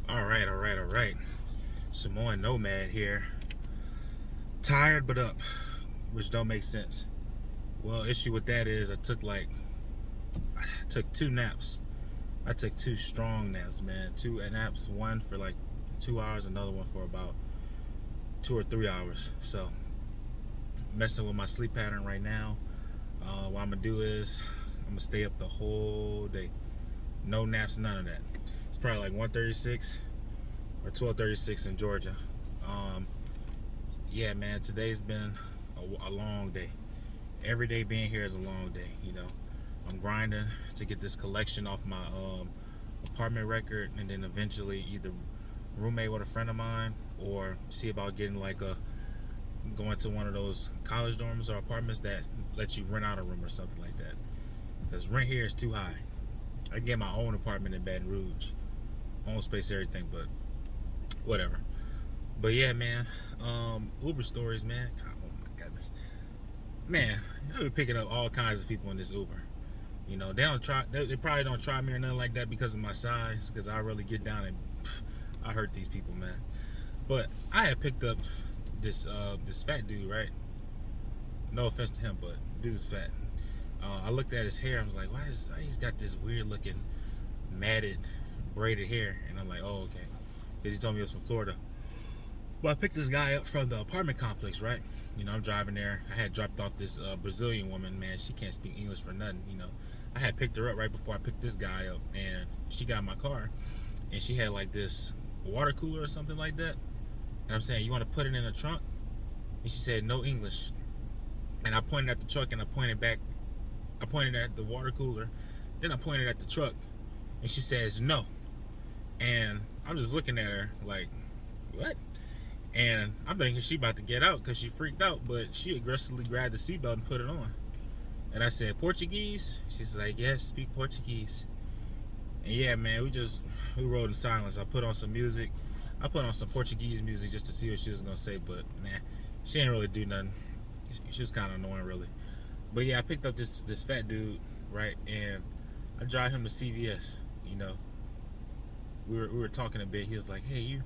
All right. Samoan Nomad here. Tired but up, which don't make sense. Well, issue with that is I took two naps. I took two strong naps, man. Two naps, one for like 2 hours, another one for about 2 or 3 hours. So, messing with my sleep pattern right now. What I'm gonna do is I'm gonna stay up the whole day. No naps, none of that. It's probably like 1:36 or 12:36 in Georgia. Um, yeah, man, today's been a long day. Every day being here is a long day. I'm grinding to get this collection off my apartment record, and then eventually either roommate with a friend of mine or see about getting going to one of those college dorms or apartments that let you rent out a room or something like that, because rent here is too high. I can get my own apartment in Baton Rouge, own space, everything, but whatever. But yeah, man, Uber stories, man. God, oh my goodness, man, I be picking up all kinds of people in this Uber. They probably don't try me or nothing like that because of my size, because I really get down and I hurt these people, man. But I had picked up this fat dude, right? No offense to him, but dude's fat. I looked at his hair. I was like, why he's got this weird looking matted braided hair? And I'm like, oh, okay, because he told me he was from Florida. Well, I picked this guy up from the apartment complex, right? I'm driving there. I had dropped off this Brazilian woman, man. She can't speak English for nothing, I had picked her up right before I picked this guy up, and she got in my car, and she had like this water cooler or something like that. And I'm saying, you want to put it in the trunk? And she said, no English. And I pointed at the truck, and I pointed back. I pointed at the water cooler. Then I pointed at the truck, and she says, no. And I'm just looking at her like, what? And I'm thinking she about to get out because she freaked out, but she aggressively grabbed the seatbelt and put it on. And I said, Portuguese? She's like, yes, speak Portuguese. And yeah, man, we rode in silence. I put on some music. I put on some Portuguese music just to see what she was gonna say, but man, she didn't really do nothing. She was kind of annoying, really. But yeah, I picked up this fat dude, right, and I drive him to CVS. We were talking a bit. He was like, hey, you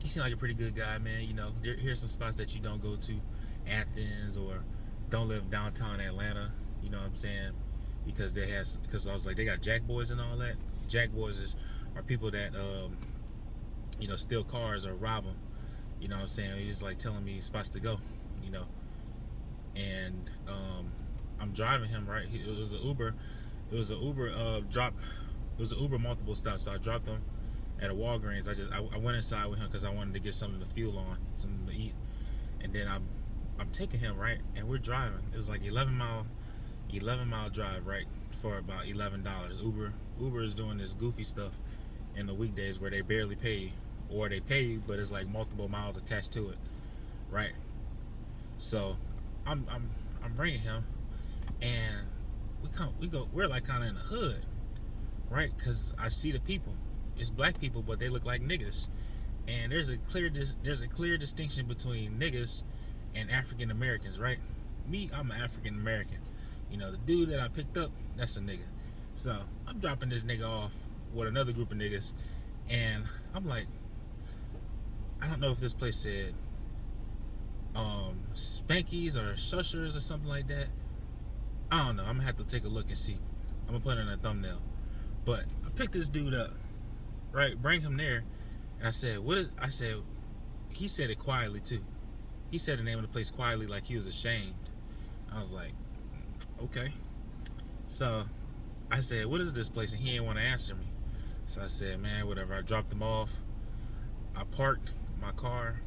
seem like a pretty good guy, man. Here's some spots that you don't go to, Athens, or don't live downtown Atlanta. You know what I'm saying? Because I was like, they got jack boys and all that. Jack boys are people that steal cars or rob them. You know what I'm saying? He's like telling me spots to go. And I'm driving him, right. It was an Uber. It was an Uber drop. It was an Uber multiple stops. So I dropped him at a Walgreens. I went inside with him because I wanted to get something to fuel on, something to eat. And then I'm taking him, right, and we're driving. It was like 11 mile drive, right, for about $11. Uber is doing this goofy stuff in the weekdays where they barely pay you, or they pay you, but it's like multiple miles attached to it, right? So I'm bringing him, and we're like kind of in the hood, right? Because I see the people. It's black people, but they look like niggas. And there's a clear distinction between niggas and African Americans, right? Me, I'm an African American. The dude that I picked up, that's a nigga. So I'm dropping this nigga off with another group of niggas, and I'm like, I don't know if this place said Spankies or Shushers or something like that. I don't know. I'm gonna have to take a look and see. I'm gonna put it in a thumbnail. But I picked this dude up, right? Bring him there, and I said, he said it quietly too. He said the name of the place quietly, like he was ashamed. I was like, okay. So I said, what is this place? And he didn't want to answer me. So I said, man, whatever. I dropped him off. I parked my car,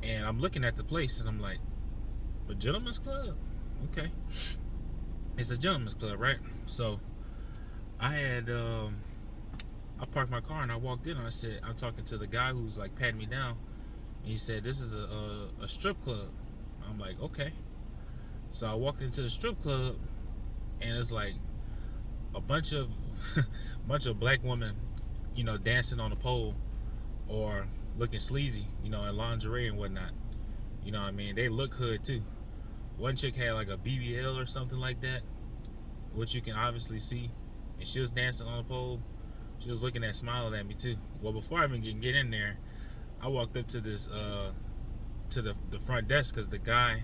and I'm looking at the place, and I'm like, a gentleman's club? Okay. It's a gentleman's club, right? So I parked my car, and I walked in, and I said, I'm talking to the guy who's like patting me down, and he said, this is a strip club. I'm like, okay. So I walked into the strip club, and it's like a bunch of black women, dancing on a pole or looking sleazy, in lingerie and whatnot. You know what I mean? They look hood too. One chick had like a BBL or something like that, which you can obviously see, and she was dancing on a pole. She was looking at, smiling at me too. Well, before I even get in there, I walked up to this to the front desk because the guy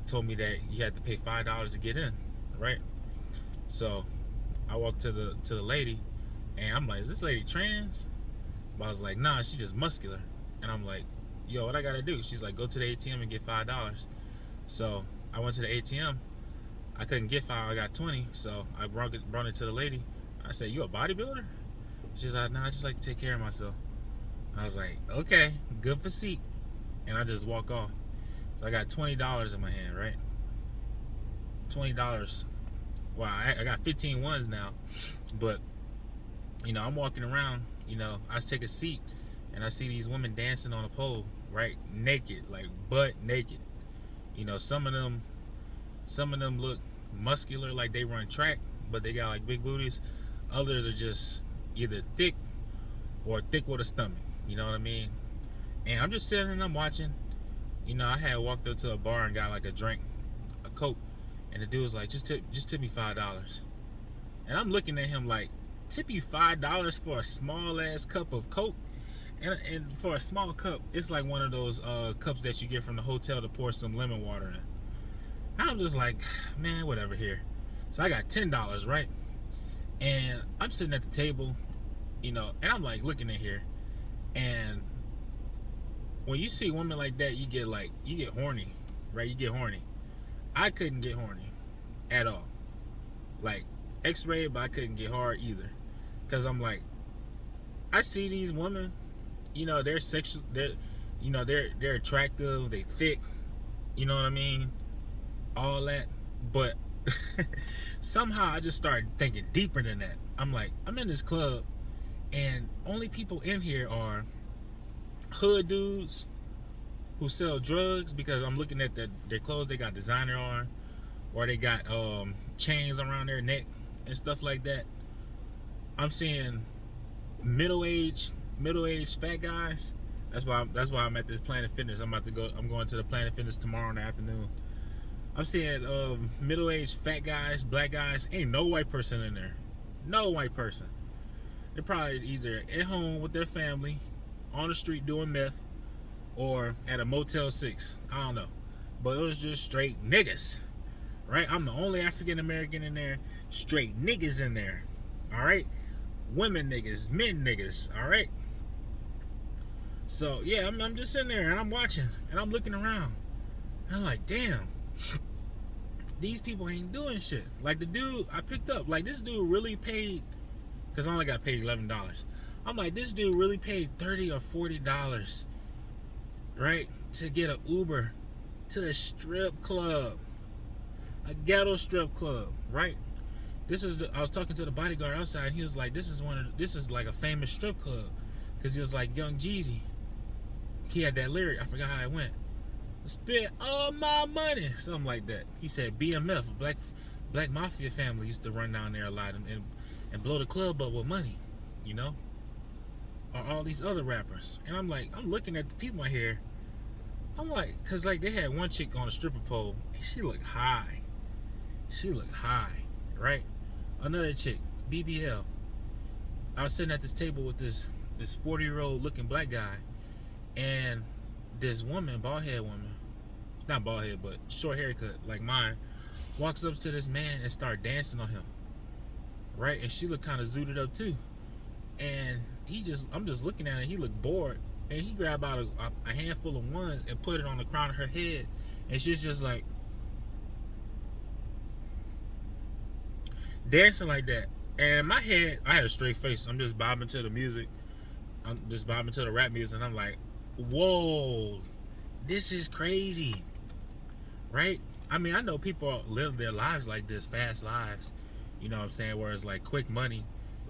told me that you had to pay $5 to get in, right? So I walked to the lady, and I'm like, is this lady trans? But I was like, nah, she just muscular. And I'm like, yo, what I gotta do? She's like, go to the ATM and get $5. So I went to the ATM. I couldn't get 5, I got 20. So I brought it to the lady. I said, you a bodybuilder? She's like, nah, I just like to take care of myself. I was like, okay, good physique. And I just walk off. So I got $20 in my hand, right? $20. Wow, I got 15 ones now. But, you know, I'm walking around, you know, I take a seat and I see these women dancing on a pole, right? Naked, like butt naked. You know, some of them look muscular, like they run track, but they got like big booties. Others are just either thick or thick with a stomach. You know what I mean? And I'm just sitting and I'm watching. You know, I had walked up to a bar and got like a drink, a Coke, and the dude was like, just tip me $5. And I'm looking at him like, tip you $5 for a small ass cup of Coke? And for a small cup, it's like one of those cups that you get from the hotel to pour some lemon water in. I'm just like, man, whatever here. So I got $10, right? And I'm sitting at the table, you know, and I'm like looking in here. And when you see women like that, you get horny, right? You get horny. I couldn't get horny at all. Like, X-rated, but I couldn't get hard either. Because I'm like, I see these women, you know, they're sexual, they're attractive, they thick, you know what I mean? All that. But somehow I just started thinking deeper than that. I'm like, I'm in this club, and only people in here are hood dudes who sell drugs, because I'm looking at their clothes, they got designer on, or they got chains around their neck and stuff like that. I'm seeing middle-aged fat guys. That's why I'm at this Planet Fitness. I'm going to the Planet Fitness tomorrow in the afternoon. I'm seeing middle-aged fat guys, black guys. Ain't no white person in there. No white person. They're probably either at home with their family, on the street doing meth, or at a Motel 6. I don't know. But it was just straight niggas. Right? I'm the only African American in there. Straight niggas in there. Alright? Women niggas, men niggas. Alright? So, yeah, I'm just sitting there and I'm watching. And I'm looking around. And I'm like, damn. These people ain't doing shit. Like the dude I picked up, like this dude really paid, because I only got paid $11. I'm like, this dude really paid $30 or $40, right, to get an Uber to a strip club, a ghetto strip club, right? I was talking to the bodyguard outside, and he was like, this is like a famous strip club, because he was like Young Jeezy. He had that lyric, I forgot how it went. Spent all my money, something like that. He said BMF, Black Mafia family, used to run down there a lot and blow the club up with money, you know, or all these other rappers. And I'm like, I'm looking at the people in here. I'm like, cause like they had one chick on a stripper pole, and she looked high. Right? Another chick, BBL. I was sitting at this table with this 40-year-old looking black guy, and this woman, bald head woman, not bald head, but short haircut like mine, walks up to this man and start dancing on him, right? And she looked kind of zooted up too. And I'm just looking at it. He looked bored, and he grabbed out a handful of ones and put it on the crown of her head, and she's just like dancing like that. And in my head, I had a straight face. I'm just bobbing to the music. I'm just bobbing to the rap music, and I'm like, whoa, this is crazy, right? I mean, I know people live their lives like this, fast lives, you know what I'm saying, where it's like quick money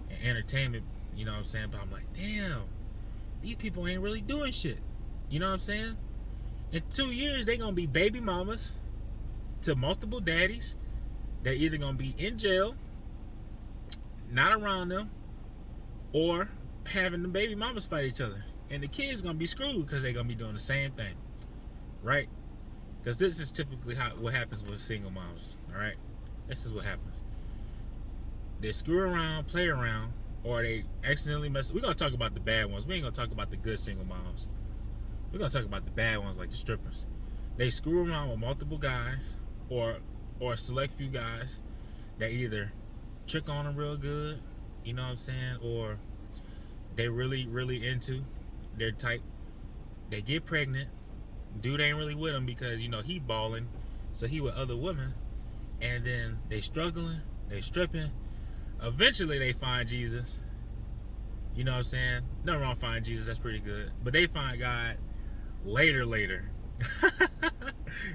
and entertainment, you know what I'm saying, but I'm like, damn, these people ain't really doing shit, you know what I'm saying? In 2 years, they gonna be baby mamas to multiple daddies. They're either gonna be in jail, not around them, or having the baby mamas fight each other. And the kids gonna be screwed because they're gonna be doing the same thing, right? Because this is typically what happens with single moms. All right, this is what happens. They screw around, play around, or they accidentally mess. We're gonna talk about the bad ones. We ain't gonna talk about the good single moms. We're gonna talk about the bad ones, like the strippers. They screw around with multiple guys, or a select few guys that either trick on them real good, you know what I'm saying, or they really, really into their type. They get pregnant. Dude ain't really with them because, you know, he balling, so he with other women, and then they struggling, they stripping. Eventually they find Jesus. You know what I'm saying? Nothing wrong find Jesus, that's pretty good. But they find God later.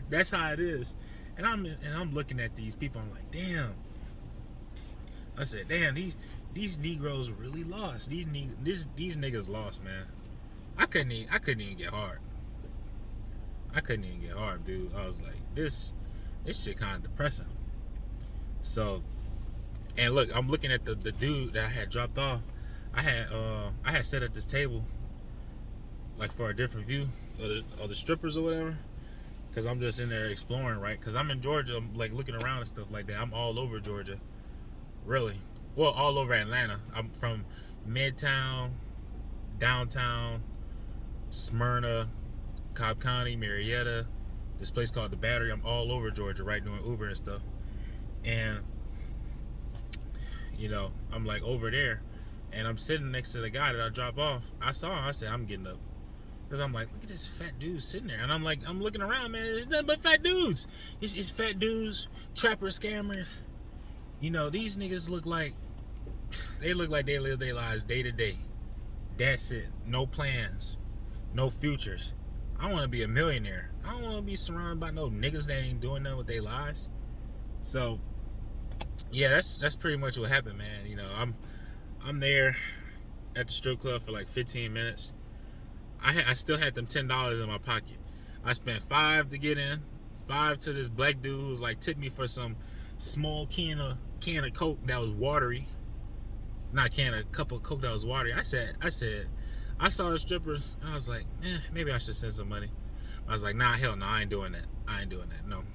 That's how it is. And I'm looking at these people, I'm like, damn. I said, damn, these Negroes really lost. These niggas lost, man. I couldn't even get hard. I couldn't even get hard, dude. I was like, this shit kind of depressing. So, and look, I'm looking at the dude that I had dropped off. I had sat at this table, like, for a different view of the strippers or whatever, because I'm just in there exploring, right? Because I'm in Georgia, I'm like looking around and stuff like that. I'm all over Georgia, really. Well, all over Atlanta. I'm from Midtown, downtown, Smyrna, Cobb County, Marietta, this place called The Battery. I'm all over Georgia, right, doing Uber and stuff. And, you know, I'm like over there, and I'm sitting next to the guy that I dropped off. I saw him, I said, I'm getting up. Because I'm like, look at this fat dude sitting there. And I'm like, I'm looking around, man, it's nothing but fat dudes. It's fat dudes, trappers, scammers. You know, these niggas look like they live their lives day to day. That's it. No plans. No futures. I want to be a millionaire. I don't want to be surrounded by no niggas that ain't doing nothing with their lives. So, yeah, that's pretty much what happened, man. You know, I'm there at the strip club for like 15 minutes. I still had them $10 in my pocket. I spent $5 to get in, $5 to this black dude who's like tipped me for some small can of Coke that was watery. Not a cup of Coke that was watery. I saw the strippers, and I was like, maybe I should send some money. I was like, nah, hell no, I ain't doing that. No,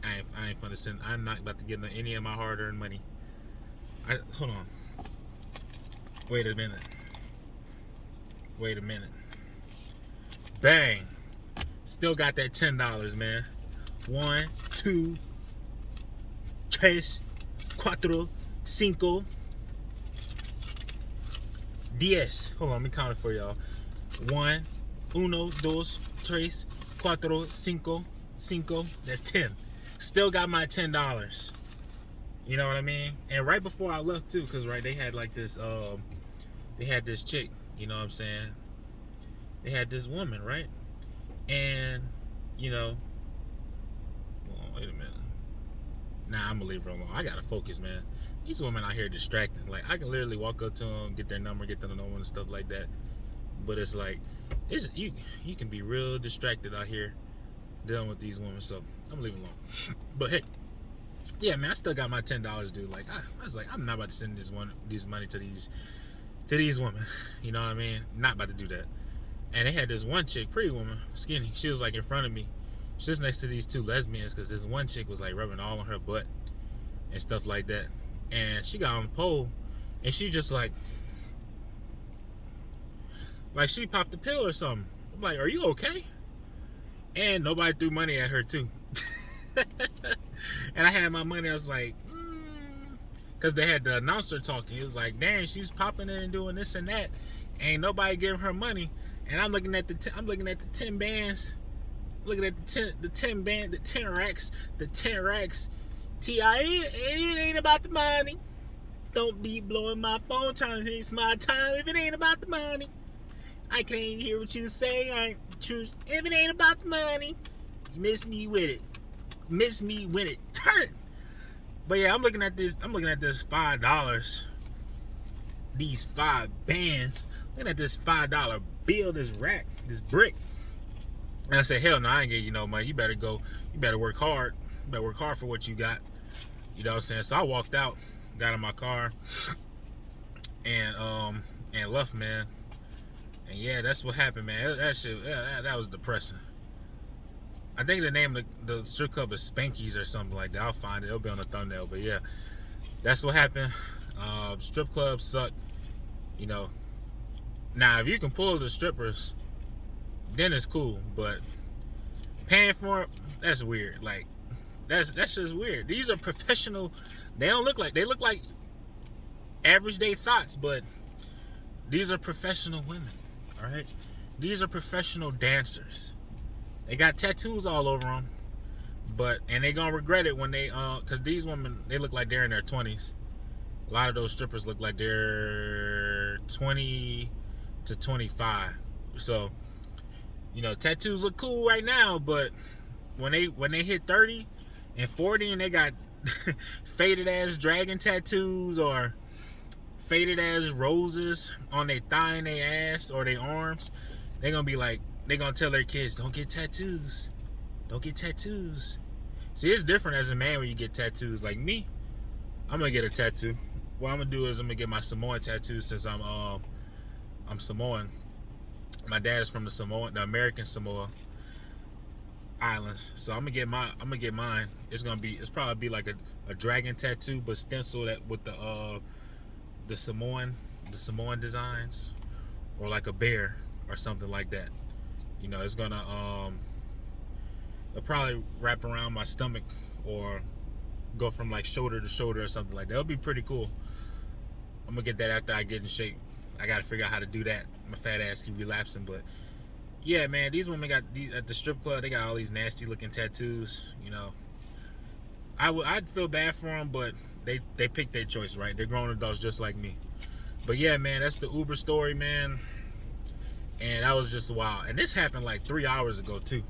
I ain't finna send. I'm not about to give them any of my hard-earned money. Hold on. Wait a minute. Bang. Still got that $10, man. 1, 2, 3, 4, 5, 10. Hold on, let me count it for y'all. 1, 2, 3, 4, 5. That's 10. Still got my $10. You know what I mean? And right before I left too, because right, they had like this chick, you know what I'm saying? They had this woman, right? And, you know, hold on, wait a minute. Nah, I'm gonna leave her alone. I gotta focus, man. These women out here distracting. Like, I can literally walk up to them, get their number, get them to know them and stuff like that. But it's like, you can be real distracted out here dealing with these women. So I'm leaving alone. But hey, yeah, man, I still got my $10, dude. Like, I was like, I'm not about to send this money to these women. You know what I mean? Not about to do that. And they had this one chick, pretty woman, skinny. She was like in front of me. She was next to these two lesbians, because this one chick was like rubbing all on her butt and stuff like that. And she got on the pole, and she just like she popped a pill or something. I'm like, are you okay? And nobody threw money at her too. And I had my money. I was like, because they had the announcer talking. It was like, dang, she's popping in and doing this and that. Ain't nobody giving her money. And I'm looking at the 10 bands, looking at the 10 racks, T.I. It ain't about the money. Don't be blowing my phone trying to waste my time if it ain't about the money. I can't hear what you say. I ain't choose if it ain't about the money. You miss me with it. Miss me with it. Turn it. But yeah, I'm looking at this $5. These 5 bands. Looking at this $5 bill, this rack, this brick. And I said, hell no, I ain't getting you no money. You better work hard. You better work hard for what you got. You know what I'm saying? So I walked out, got in my car, and left, man. And yeah, that's what happened, man. That was depressing. I think the name of the strip club is Spanky's or something like that. I'll find it. It'll be on the thumbnail. But yeah, that's what happened. Strip clubs suck. You know, now if you can pull the strippers, then it's cool. But paying for it, that's weird. Like that's just weird. These are professional. They look like average day thoughts, but these are professional women. All right, these are professional dancers. They got tattoos all over them, and they gonna regret it when they cause these women, they look like they're in their 20s. A lot of those strippers look like they're 20 to 25. So, you know, tattoos look cool right now, but when they hit 30 and 40 and they got faded ass dragon tattoos or faded ass roses on their thigh and their ass or their arms, they're gonna be like, they're gonna tell their kids, don't get tattoos. Don't get tattoos. See, it's different as a man when you get tattoos. Like me, I'm gonna get a tattoo. What I'm gonna do is I'm gonna get my Samoan tattoo since I'm Samoan. My dad is from the American Samoa Islands. So I'm gonna get mine. It's probably be like a dragon tattoo, but stenciled with the Samoan designs, or like a bear or something like that. You know, it's gonna it'll probably wrap around my stomach or go from like shoulder to shoulder or something like that. It'll be pretty cool. I'm gonna get that after I get in shape. I gotta figure out how to do that. My fat ass keep relapsing, but yeah, man, these women got these at the strip club. They got all these nasty looking tattoos. You know, I'd feel bad for them, but they picked their choice, right? They're grown adults just like me. But yeah, man, that's the Uber story, man. And that was just wild. And this happened like 3 hours ago too.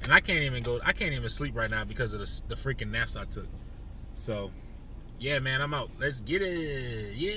And I can't even sleep right now because of the freaking naps I took. So, yeah, man, I'm out. Let's get it. Yeah.